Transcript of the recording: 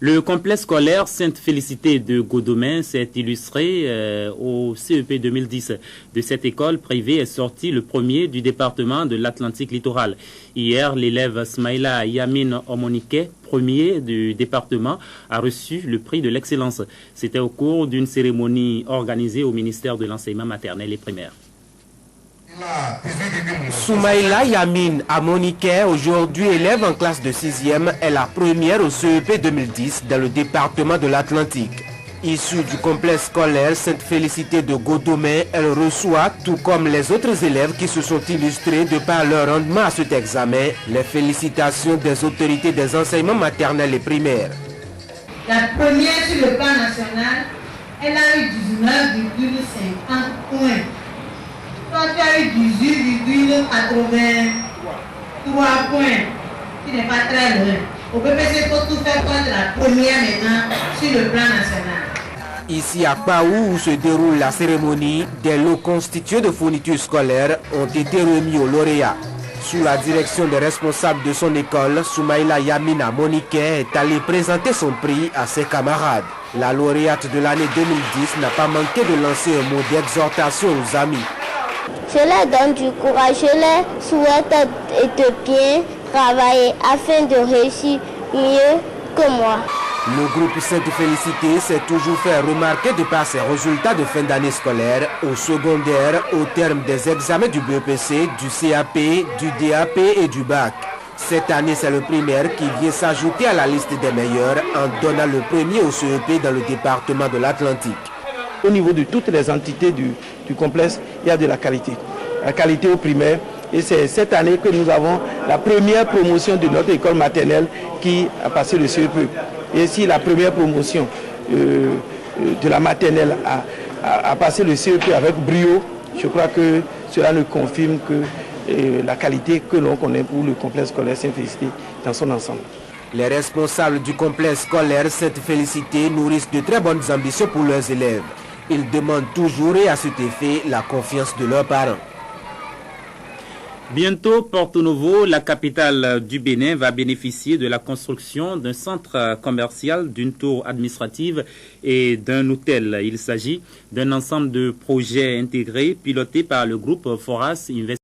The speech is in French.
Le complexe scolaire Sainte-Félicité de Godomain s'est illustré au CEP 2010. De cette école privée est sorti le premier du département de l'Atlantique littoral. Hier, l'élève Smaïla Yamine Omonike, premier du département, a reçu le prix de l'excellence. C'était au cours d'une cérémonie organisée au ministère de l'enseignement maternel et primaire. Soumaïla Yamine Amonike, aujourd'hui élève en classe de 6e, est la première au CEP 2010 dans le département de l'Atlantique. Issue du complexe scolaire Sainte-Félicité de Godomain, elle reçoit, tout comme les autres élèves qui se sont illustrés de par leur rendement à cet examen, les félicitations des autorités des enseignements maternels et primaires. La première sur le plan national, elle a eu 19,50 points. Toi, tu as eu 18,83 points, qui n'est pas très loin. Au PPC, il faut tout faire pour être la première maintenant sur le plan national. Ici à Paou, où se déroule la cérémonie, des lots constitués de fournitures scolaires ont été remis aux lauréats. Sous la direction des responsables de son école, Soumaïla Yamina Monique est allée présenter son prix à ses camarades. La lauréate de l'année 2010 n'a pas manqué de lancer un mot d'exhortation aux amis. Je leur donne du courage, je leur souhaite de bien travailler afin de réussir mieux que moi. Le groupe Sainte-Félicité s'est toujours fait remarquer de par ses résultats de fin d'année scolaire au secondaire au terme des examens du BEPC, du CAP, du DAP et du BAC. Cette année, c'est le primaire qui vient s'ajouter à la liste des meilleurs en donnant le premier au CEP dans le département de l'Atlantique. Au niveau de toutes les entités du complexe, il y a de la qualité. La qualité au primaire. Et c'est cette année que nous avons la première promotion de notre école maternelle qui a passé le CEP. Et si la première promotion de la maternelle a passé le CEP avec brio, je crois que cela nous confirme que la qualité que l'on connaît pour le complexe scolaire Sainte-Félicité dans son ensemble. Les responsables du complexe scolaire Sainte-Félicité nourrissent de très bonnes ambitions pour leurs élèves. Ils demandent toujours et à cet effet la confiance de leurs parents. Bientôt, Porto Novo, la capitale du Bénin, va bénéficier de la construction d'un centre commercial, d'une tour administrative et d'un hôtel. Il s'agit d'un ensemble de projets intégrés pilotés par le groupe Foras Invest.